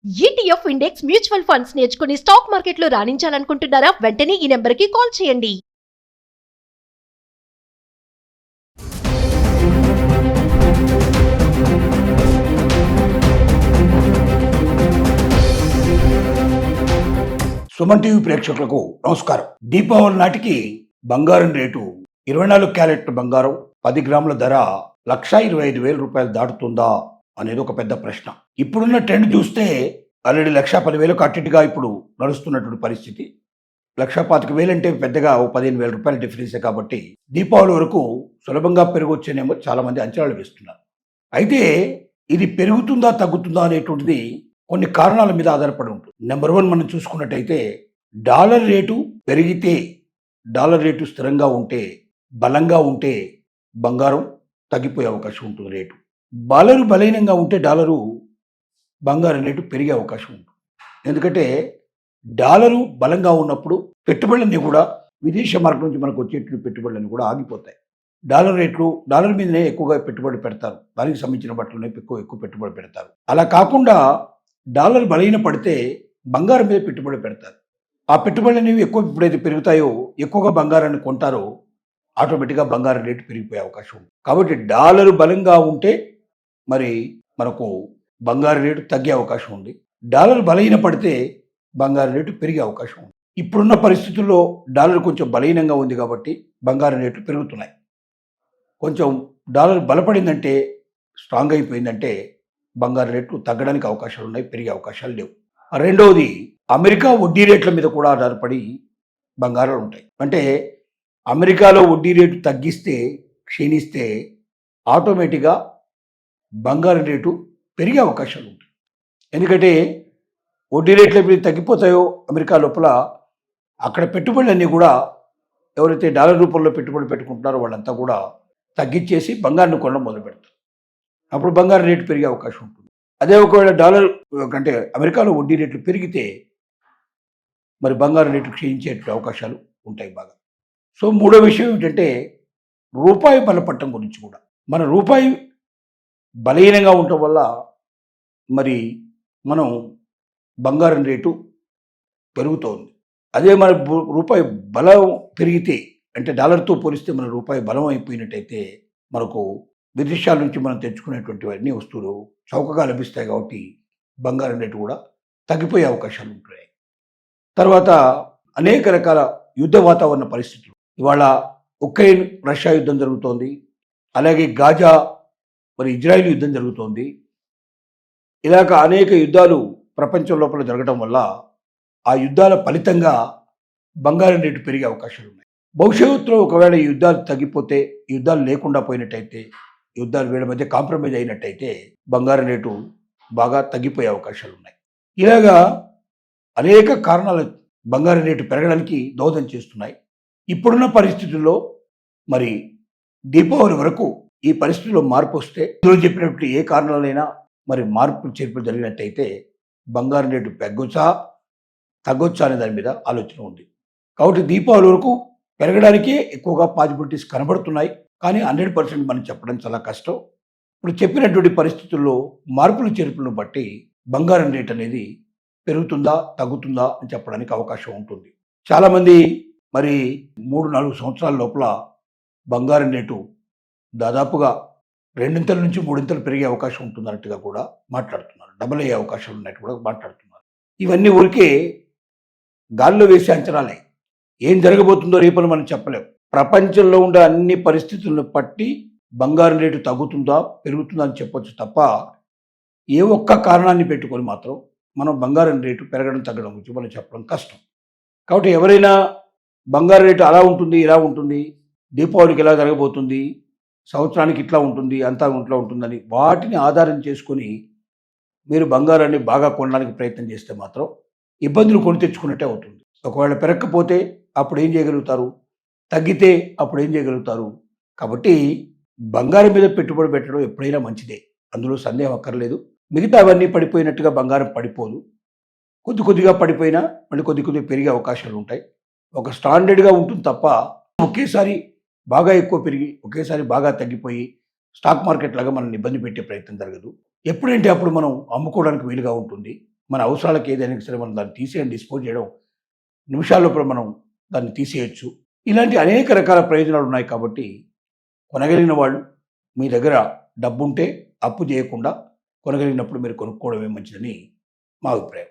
ETF index mutual funds నేర్చుకుని stock మార్కెట్లో రాణించాలనుకుంటున్నారా? వెంటనే ఈ నెంబర్కి కాల్ చేయండి. సుమన్ టీవీ ప్రేక్షకులకు నమస్కారం. దీపావళి నాటికి బంగారం రేటు 24 క్యారెట్ బంగారం 10 గ్రాముల ధర 1,25,000 రూపాయలు దాటుతుందా అనేది ఒక పెద్ద ప్రశ్న. ఇప్పుడున్న ట్రెండ్ చూస్తే ఆల్రెడీ 1,10,000 అట్టిగా ఇప్పుడు నడుస్తున్నటువంటి పరిస్థితి. 1,25,000 అంటే పెద్దగా 15,000 రూపాయల డిఫరెన్సే కాబట్టి దీపావళి వరకు సులభంగా పెరగొచ్చేనేమో చాలా మంది అంచనాలు వేస్తున్నారు. అయితే ఇది పెరుగుతుందా తగ్గుతుందా అనేటువంటిది కొన్ని కారణాల మీద ఆధారపడి ఉంటుంది. నెంబర్ 1 మనం చూసుకున్నట్టయితే డాలర్ రేటు పెరిగితే, డాలర్ రేటు స్థిరంగా ఉంటే, బలంగా ఉంటే బంగారం తగ్గిపోయే అవకాశం ఉంటుంది రేటు. డాలరు బలహీనంగా ఉంటే బంగారం రేటు పెరిగే అవకాశం ఉంటుంది. ఎందుకంటే డాలరు బలంగా ఉన్నప్పుడు పెట్టుబడులన్నీ కూడా విదేశీ మార్గం నుంచి మనకు వచ్చేటువంటి పెట్టుబడులన్నీ కూడా ఆగిపోతాయి. డాలర్ మీదనే ఎక్కువగా పెట్టుబడి పెడతారు, దానికి సంబంధించిన బట్టలనే ఎక్కువ పెట్టుబడి పెడతారు. అలా కాకుండా డాలర్ బలహీన పడితే బంగారం మీద పెట్టుబడి పెడతారు. ఆ పెట్టుబడులు అనేవి ఎప్పుడైతే పెరుగుతాయో, ఎక్కువగా బంగారాన్ని కొంటారో ఆటోమేటిక్గా బంగారం రేటు పెరిగిపోయే అవకాశం ఉంది. కాబట్టి డాలరు బలంగా ఉంటే మరి మనకు బంగారం రేటు తగ్గే అవకాశం ఉంది. డాలర్ బలహీన పడితే బంగారం రేటు పెరిగే అవకాశం ఉంది. ఇప్పుడున్న పరిస్థితుల్లో డాలర్ కొంచెం బలహీనంగా ఉంది కాబట్టి బంగారం రేట్లు పెరుగుతున్నాయి. కొంచెం డాలర్ బలపడిందంటే, స్ట్రాంగ్ అయిపోయిందంటే బంగారం రేట్లు తగ్గడానికి అవకాశాలు ఉన్నాయి, పెరిగే అవకాశాలు లేవు. రెండవది, అమెరికా వడ్డీ రేట్ల మీద కూడా ఆధారపడి బంగారాలు ఉంటాయి. అంటే అమెరికాలో వడ్డీ రేటు క్షీణిస్తే ఆటోమేటిక్గా బంగారం రేటు పెరిగే అవకాశాలు ఉంటాయి. ఎందుకంటే వడ్డీ రేట్లు ఎప్పుడు తగ్గిపోతాయో అమెరికా లోపల, అక్కడ పెట్టుబడులన్నీ కూడా ఎవరైతే డాలర్ రూపంలో పెట్టుబడి పెట్టుకుంటున్నారో వాళ్ళంతా కూడా తగ్గించేసి బంగారాన్ని కొనడం మొదలు పెడతారు. అప్పుడు బంగారం రేటు పెరిగే అవకాశం ఉంటుంది. అదే ఒకవేళ డాలర్ అంటే అమెరికాలో వడ్డీ రేట్లు పెరిగితే మరి బంగారం రేటు క్షీణించే అవకాశాలు ఉంటాయి బాగా. సో మూడో విషయం ఏంటంటే రూపాయి బలపడటం గురించి కూడా. మన రూపాయి బలహీనంగా ఉండటం వల్ల మరి మనం బంగారం రేటు పెరుగుతోంది. అదే మన రూపాయి బలం పెరిగితే, అంటే డాలర్తో పోలిస్తే మన రూపాయి బలం అయిపోయినట్టయితే మనకు విదేశాల నుంచి మనం తెచ్చుకునేటువంటి అన్ని వస్తువులు చౌకగా లభిస్తాయి. కాబట్టి బంగారం రేటు కూడా తగ్గిపోయే అవకాశాలు ఉంటాయి. తర్వాత అనేక రకాల యుద్ధ వాతావరణ పరిస్థితులు. ఇవాళ ఉక్రెయిన్ రష్యా యుద్ధం జరుగుతోంది, అలాగే గాజా మరి ఇజ్రాయిల్ యుద్ధం జరుగుతోంది. ఇలాగ అనేక యుద్ధాలు ప్రపంచం లోపల జరగడం వల్ల ఆ యుద్ధాల ఫలితంగా బంగారం రేటు పెరిగే అవకాశాలు ఉన్నాయి. భవిష్యత్తులో ఒకవేళ ఈ యుద్ధాలు తగ్గిపోతే, యుద్ధాలు లేకుండా పోయినట్టయితే, యుద్ధాలు వీళ్ళ మధ్య కాంప్రమైజ్ అయినట్టయితే బంగారం రేటు బాగా తగ్గిపోయే అవకాశాలు ఉన్నాయి. ఇలాగా అనేక కారణాలు బంగారం రేటు పెరగడానికి దోహదం చేస్తున్నాయి. ఇప్పుడున్న పరిస్థితుల్లో మరి దీపావళి వరకు ఈ పరిస్థితుల్లో మార్పు వస్తే, ఇందులో చెప్పినట్టు ఏ కారణాలైనా మరి మార్పులు చేర్పులు జరిగినట్టయితే బంగారం రేటు తగ్గొచ్చా అనే దాని మీద ఆలోచన ఉంది. కాబట్టి దీపావళి వరకు పెరగడానికే ఎక్కువగా పాసిబిలిటీస్ కనబడుతున్నాయి. కానీ 100% మనం చెప్పడం చాలా కష్టం. ఇప్పుడు చెప్పినటువంటి పరిస్థితుల్లో మార్పులు చేర్పులను బట్టి బంగారం రేట్ అనేది పెరుగుతుందా తగ్గుతుందా అని చెప్పడానికి అవకాశం ఉంటుంది. చాలామంది మరి 3-4 సంవత్సరాల లోపల బంగారం రేటు దాదాపుగా 2 నుంచి 3 పెరిగే అవకాశం ఉంటున్నట్టుగా కూడా మాట్లాడుతున్నారు. డబుల్ అయ్యే అవకాశాలు ఉన్నట్టు కూడా మాట్లాడుతున్నారు. ఇవన్నీ ఊరికే గాల్లో వేసే అంచనాలే. ఏం జరగబోతుందో రేపని మనం చెప్పలేం. ప్రపంచంలో ఉండే అన్ని పరిస్థితులను బట్టి బంగారం రేటు తగ్గుతుందా పెరుగుతుందా అని చెప్పొచ్చు తప్ప, ఏ ఒక్క కారణాన్ని పెట్టుకొని మాత్రం మనం బంగారం రేటు పెరగడం తగ్గడం గురించి మనం చెప్పడం కష్టం. కాబట్టి ఎవరైనా బంగారం రేటు అలా ఉంటుంది, ఇలా ఉంటుంది, దీపావళికి ఎలా జరగబోతుంది, సంవత్సరానికి ఇట్లా ఉంటుంది, అంతా ఇట్లా ఉంటుందని వాటిని ఆధారం చేసుకొని మీరు బంగారాన్ని బాగా కొనడానికి ప్రయత్నం చేస్తే మాత్రం ఇబ్బందులు కొని తెచ్చుకున్నట్టే అవుతుంది. ఒకవేళ పెరగకపోతే అప్పుడు ఏం చేయగలుగుతారు, తగ్గితే అప్పుడు ఏం చేయగలుగుతారు. కాబట్టి బంగారం మీద పెట్టుబడి పెట్టడం ఎప్పుడైనా మంచిదే, అందులో సందేహం అక్కర్లేదు. మిగతా అవన్నీ పడిపోయినట్టుగా బంగారం పడిపోదు. కొద్దిగా పడిపోయినా మళ్ళీ కొద్దిగా పెరిగే అవకాశాలు ఉంటాయి. ఒక స్టాండర్డ్గా ఉంటుంది తప్ప ఒకేసారి బాగా ఎక్కువ పెరిగి ఒకేసారి బాగా తగ్గిపోయి స్టాక్ మార్కెట్ లాగా మనల్ని ఇబ్బంది పెట్టే ప్రయత్నం జరగదు. ఎప్పుడంటే అప్పుడు మనం అమ్ముకోవడానికి వీలుగా ఉంటుంది. మన అవసరాలకు ఏదైనా సరే మనం దాన్ని తీసేయడం, డిస్పోజ్ చేయడం నిమిషాల్లోపల మనం దాన్ని తీసేయచ్చు. ఇలాంటి అనేక రకాల ప్రయోజనాలు ఉన్నాయి కాబట్టి కొనగలిగిన వాళ్ళు మీ దగ్గర డబ్బుంటే అప్పు చేయకుండా కొనగలిగినప్పుడు మీరు కొనుక్కోవడమే మంచిదని మా అభిప్రాయం.